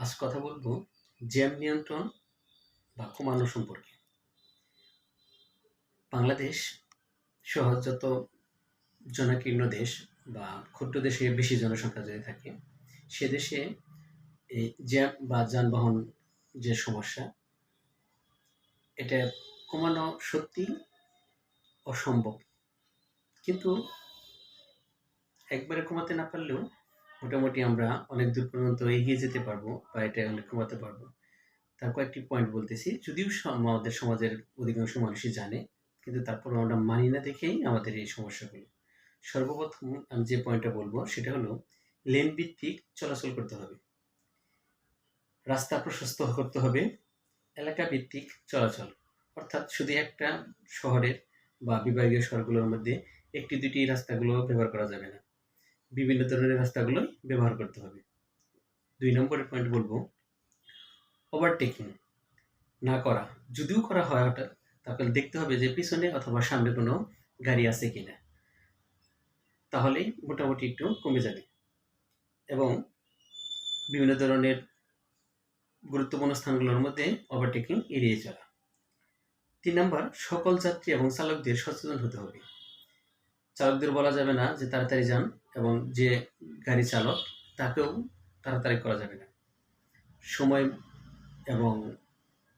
আজ কথা বলবো জ্যাম নিয়ন্ত্রণ বা কমানো সম্পর্কে। বাংলাদেশ সহ যত জনাকীর্ণ দেশ বা ক্ষুদ্র দেশে বেশি জনসংখ্যা যদি থাকে, সে দেশে এই জ্যাম বা যানবাহন যে সমস্যা, এটা কমানো সত্যি অসম্ভব। কিন্তু একবারে কমাতে না পারলেও মোটামুটি আমরা অনেক দূর পর্যন্ত এগিয়ে যেতে পারবো বা এটা অনেক কমাতে পারবো। তার কয়েকটি পয়েন্ট বলতেছি। যদিও আমাদের সমাজের অধিকাংশ মানুষই জানে, কিন্তু তারপরেও আমরা মানি না দেখেই আমাদের এই সমস্যাগুলো। সর্বপ্রথম আমি যে পয়েন্টটা বলবো সেটা হলো লেন ভিত্তিক চলাচল করতে হবে। রাস্তা প্রশস্ত করতে হবে, এলাকা ভিত্তিক চলাচল। অর্থাৎ শুধু একটা শহরের বা বিভাগীয় শহরগুলোর মধ্যে একটি দুটি রাস্তাগুলো ব্যবহার করা যাবে না। বিভিন্ন ধরনের রাস্তাগুলো ব্যবহার করতে হবে। ২ নম্বরের পয়েন্ট বলবো ওভারটেকিং না করা। যদিও করা হয় হঠাৎ, তাহলে দেখতে হবে যে পিছনে অথবা সামনে কোনো গাড়ি আছে কিনা, তাহলেই মোটামুটি একটু কমে যাবে। এবং বিভিন্ন ধরনের গুরুত্বপূর্ণ স্থানগুলোর মধ্যে ওভারটেকিং এড়িয়ে চলা। ৩ নাম্বার সকল যাত্রী এবং চালকদের সচেতন হতে হবে। চালকদের বলা যাবে না যে তাড়াতাড়ি যান, এবং যে গাড়ি চালক তাকেও তাড়াতাড়ি করা যাবে না। সময় এবং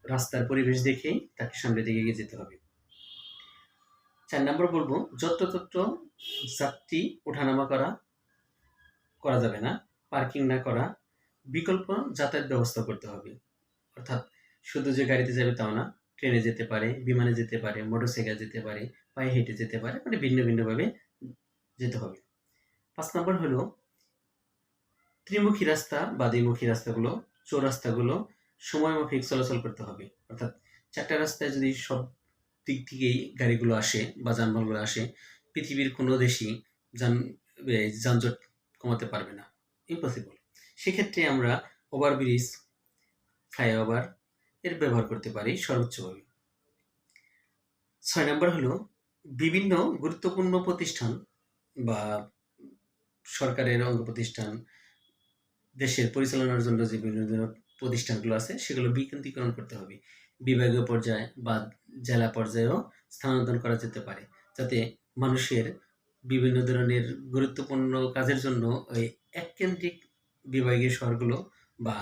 রাস্তার পরিবেশ দেখেই তাকে সামনের দিকে এগিয়ে যেতে হবে। ৪ নম্বর বলবো যত্রতত্র যাত্রী ওঠানামা করা যাবে না, পার্কিং না করা, বিকল্প যাতায়াত ব্যবস্থা করতে হবে। অর্থাৎ শুধু যে গাড়িতে যাবে তাও না, ট্রেনে যেতে পারে, বিমানে যেতে পারে, মোটরসাইকেল যেতে পারে, পায়ে হেঁটে যেতে পারে, মানে ভিন্ন ভিন্নভাবে যেতে হবে। ৫ নম্বর হলো ত্রিমুখী রাস্তা বা দ্বিমুখী রাস্তাগুলো, চৌরাস্তাগুলো সময়মাফিক চলাচল করতে হবে। অর্থাৎ ৪টা রাস্তায় যদি সব দিক থেকেই গাড়িগুলো আসে বা যানবাহনগুলো আসে, পৃথিবীর কোনো দেশই যানজট কমাতে পারবে না, ইম্পসিবল। সেক্ষেত্রে আমরা ওভারব্রিজ, ফ্লাইওভার এর ব্যবহার করতে পারি সর্বোচ্চভাবে। ৬ নম্বর হলো বিভিন্ন গুরুত্বপূর্ণ প্রতিষ্ঠান বা সরকারের অঙ্গ প্রতিষ্ঠান, দেশের পরিচালনার জন্য যে বিভিন্ন প্রতিষ্ঠানগুলো আছে সেগুলো বিকেন্দ্রীকরণ করতে হবে। বিভাগীয় পর্যায়ে বা জেলা পর্যায়েও স্থানান্তর করা যেতে পারে, যাতে মানুষের বিভিন্ন ধরনের গুরুত্বপূর্ণ কাজের জন্য ওই এককেন্দ্রিক বিভাগীয় শহরগুলো বা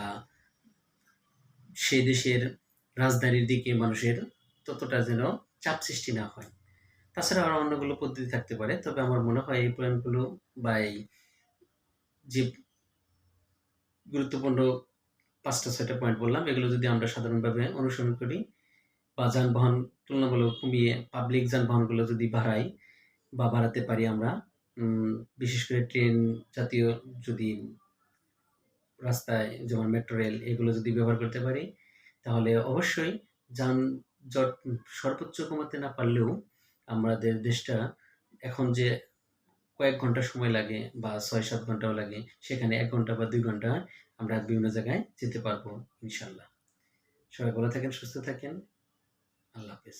সেই দেশের রাজধানীর দিকে মানুষের ততটা যেন চাপ সৃষ্টি না হয়। তাছাড়া আরও অন্যগুলো পদ্ধতি থাকতে পারে, তবে আমার মনে হয় এই পয়েন্টগুলো বা এই যে গুরুত্বপূর্ণ ৫টা ৬টা পয়েন্ট বললাম, এগুলো যদি আমরা সাধারণভাবে অনুসরণ করি বা যানবাহন তুলনামূলক কমিয়ে পাবলিক যানবাহনগুলো যদি বাড়াই বা বাড়াতে পারি আমরা, বিশেষ করে ট্রেন জাতীয় যদি রাস্তায় যেমন মেট্রো রেল এগুলো যদি ব্যবহার করতে পারি, তাহলে অবশ্যই যানজট সর্বোচ্চ কমাতে না পারলেও আমাদের দেশটা এখন যে কয়েক ঘন্টা সময় লাগে বা ৬-৭ ঘন্টাও লাগে, সেখানে ১ ঘন্টা বা ২ ঘন্টা আমরা বিভিন্ন জায়গায় যেতে পারবো ইনশাল্লাহ। সবাই ভালো থাকেন, সুস্থ থাকেন। আল্লাহ হাফেজ।